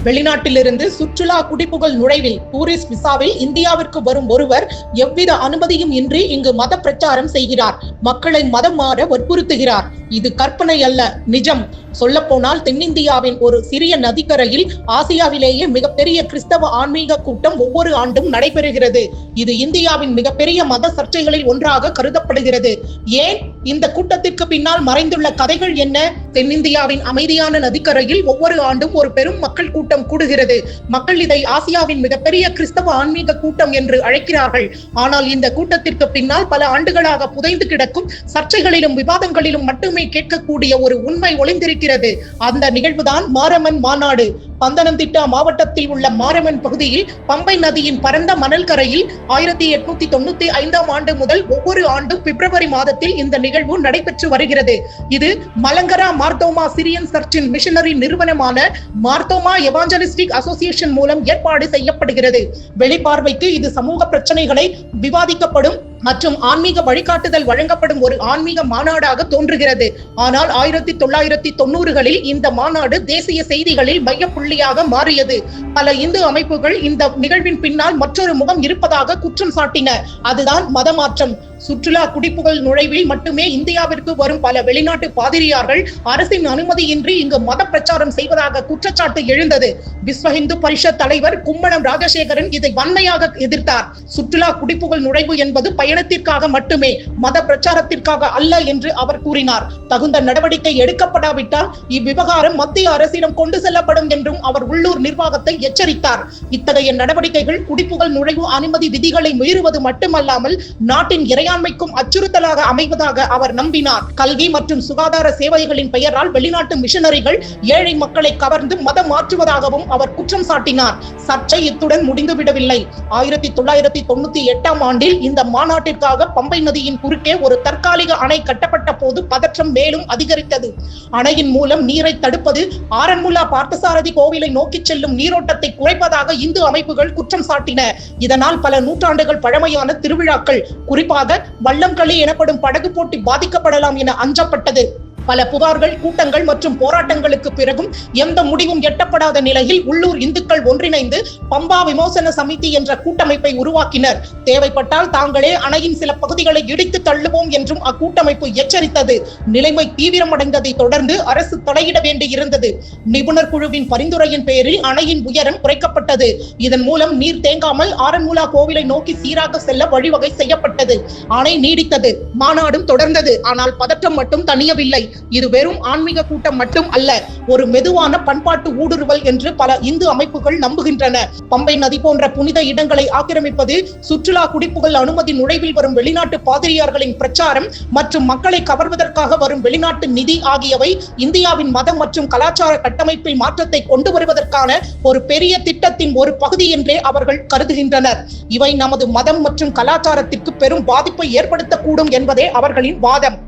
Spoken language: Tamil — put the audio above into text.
வெளிநாட்டிலிருந்து சுற்றுலா குடிபுகழ் நுழைவில் டூரிஸ்ட் விசாவில் இந்தியாவிற்கு வரும் ஒருவர் எவ்வித அனுமதியும் இன்றி இங்கு மத பிரச்சாரம் செய்கிறார். மக்களை மதம் மாற வற்புறுத்துகிறார். இது கற்பனை அல்ல, நிஜம். சொல்லப்போனால் தென்னிந்தியாவின் ஒரு சிறிய நதிக்கரையில் ஆசியாவிலேயே மிகப்பெரிய கிறிஸ்தவ ஆன்மீக கூட்டம் ஒவ்வொரு ஆண்டும் நடைபெறுகிறது. இது இந்தியாவின் மிகப்பெரிய மத சர்ச்சைகளில் ஒன்றாக கருதப்படுகிறது. ஏன் இந்த கூட்டத்திற்கு பின்னால் மறைந்துள்ள கதைகள் என்ன? தென்னிந்தியாவின் அமைதியான நதிக்கரையில் ஒவ்வொரு ஆண்டும் ஒரு பெரும் மக்கள் கூட்டம் கூடுகிறது. மக்கள் இதை ஆசியாவின் மிகப்பெரிய கிறிஸ்தவ ஆன்மீக கூட்டம் என்று அழைக்கிறார்கள். ஆனால் இந்த கூட்டத்திற்கு பின்னால் பல ஆண்டுகளாக புதைந்து கிடக்கும் சர்ச்சைகளிலும் விவாதங்களிலும் மட்டுமே கேட்கக்கூடிய ஒரு உண்மை ஒளிந்திருக்கிறது. அந்த நிகழ்வுதான் மாரமன் மாநாடு. பந்தனம்திட்டா மாவட்டத்தில் உள்ள மாரமன் பகுதியில் பம்பை நதியின் பரந்த மணல் கரையில் 1895 ஆண்டு முதல் ஒவ்வொரு ஆண்டும் பிப்ரவரி மாதத்தில் இந்த நிகழ்வு நடைபெற்று வருகிறது. இது மலங்கரா மார்த்தோமா சிரியன் சர்ச்சின் மிஷனரி நிறுவனமான மார்த்தோமா எவாஞ்சலிஸ்டிக் அசோசியேஷன் மூலம் ஏற்பாடு செய்யப்படுகிறது. வெளிப்பார்வைக்கு இது சமூக பிரச்சனைகளை விவாதிக்கப்படும் மற்றும் ஆன்மீக வழிகாட்டுதல் வழங்கப்படும் ஒரு ஆன்மீக மாநாடாக தோன்றுகிறது. ஆனால் 1990களில் இந்த மாநாடு தேசிய செய்திகளில் மையப்புள்ளியாக மாறியது. பல இந்து அமைப்புகள் இந்த நிகழ்வின் பின்னால் மற்றொரு முகம் இருப்பதாக குற்றம் சாட்டின. அதுதான் மதமாற்றம். சுற்றுலா குடிபுகழ் நுழைவில் மட்டுமே இந்தியாவிற்கு வரும் பல வெளிநாட்டு பாதிரியார்கள் அரசின் அனுமதியின்றி இங்கு மத பிரச்சாரம் செய்வதாக குற்றச்சாட்டு எழுந்தது. விஸ்வ இந்து பரிஷத் தலைவர் கும்மணம் ராஜசேகரன் இதை வன்மையாக எதிர்த்தார். சுற்றுலா குடிபுகழ் நுழைவு என்பது பயணத்திற்காக மட்டுமே, மத பிரச்சாரத்திற்காக அல்ல என்று அவர் கூறினார். தகுந்த நடவடிக்கை எடுக்கப்படாவிட்டால் இவ்விவகாரம் மத்திய அரசிடம் கொண்டு செல்லப்படும் என்றும் அவர் உள்ளூர் நிர்வாகத்தை எச்சரித்தார். இத்தகைய நடவடிக்கைகள் குடிபுகழ் நுழைவு அனுமதி விதிகளை மீறுவது மட்டுமல்லாமல் நாட்டின் இறையாண்மைக்கும் அச்சுறுத்தலாக அமைவதாக அவர் நம்பினார். கல்வி மற்றும் சுகாதார சேவைகளின் பெயரால் வெளிநாட்டு மிஷனரிகள் ஏழை மக்களை கவர்ந்து மதம் மாற்றுவதாகவும் அவர் குற்றம் சாட்டினார். சர்ச்சை இத்துடன் முடிந்துவிடவில்லை. 1998 ஆண்டில் இந்த மாநாட்டிற்காக பம்பை நதியின் குறுக்கே ஒரு தற்காலிக அணை கட்டப்பட்ட போது பதற்றம் மேலும் அதிகரித்தது. அணையின் மூலம் நீரை தடுப்பது ஆரன்முலா பார்த்தசாரதி கோவிலை நோக்கி செல்லும் நீரோட்டத்தை குறைப்பதாக இந்து அமைப்புகள் குற்றம் சாட்டின. இதனால் பல நூற்றாண்டுகள் பழமையான திருவிழாக்கள், குறிப்பாக வள்ளம்களி எனப்படும் படகு போட்டி பாதிக்கப்படலாம் என அஞ்சப்பட்டது. பல புகார்கள், கூட்டங்கள் மற்றும் போராட்டங்களுக்கு பிறகும் எந்த முடிவும் எட்டப்படாத நிலையில் உள்ளூர் இந்துக்கள் ஒன்றிணைந்து பம்பா விமோசன சமிதி என்ற கூட்டமைப்பை உருவாக்கினர். தேவைப்பட்டால் தாங்களே அணையின் சில பகுதிகளை இடித்து தள்ளுவோம் என்றும் அக்கூட்டமைப்பு எச்சரித்தது. நிலைமை தீவிரமடைந்ததை தொடர்ந்து அரசு தலையிட வேண்டியிருந்தது. நிபுணர் குழுவின் பரிந்துரையின் பேரில் அணையின் உயரம் குறைக்கப்பட்டது. இதன் மூலம் நீர் தேங்காமல் ஆரன்முலா கோவிலை நோக்கி சீராக செல்ல வழிவகை செய்யப்பட்டது. அணை நீடித்தது, மாநாடும் தொடர்ந்தது. ஆனால் பதற்றம் மட்டும் தணியவில்லை. இது வெறும் ஆன்மீக கூட்டம் மட்டும் அல்ல, ஒரு மெதுவான பண்பாட்டு ஊடுருவல் என்று பல இந்து அமைப்புகள் நம்புகின்றன. பம்பை நதி போன்ற புனித இடங்களை ஆக்கிரமிப்பது, சுற்றுலா குடிபுகழ் அனுமதி நுழைவில் வரும் வெளிநாட்டு பாதிரியார்களின் பிரச்சாரம் மற்றும் மக்களை கவர்வதற்காக வரும் வெளிநாட்டு நிதி ஆகியவை இந்தியாவின் மதம் மற்றும் கலாச்சார கட்டமைப்பில் மாற்றத்தை கொண்டு வருவதற்கான ஒரு பெரிய திட்டத்தின் ஒரு பகுதி என்றே அவர்கள் கருதுகின்றனர். இவை நமது மதம் மற்றும் கலாச்சாரத்திற்கு பெரும் பாதிப்பை ஏற்படுத்தக்கூடும் என்பதே அவர்களின் வாதம்.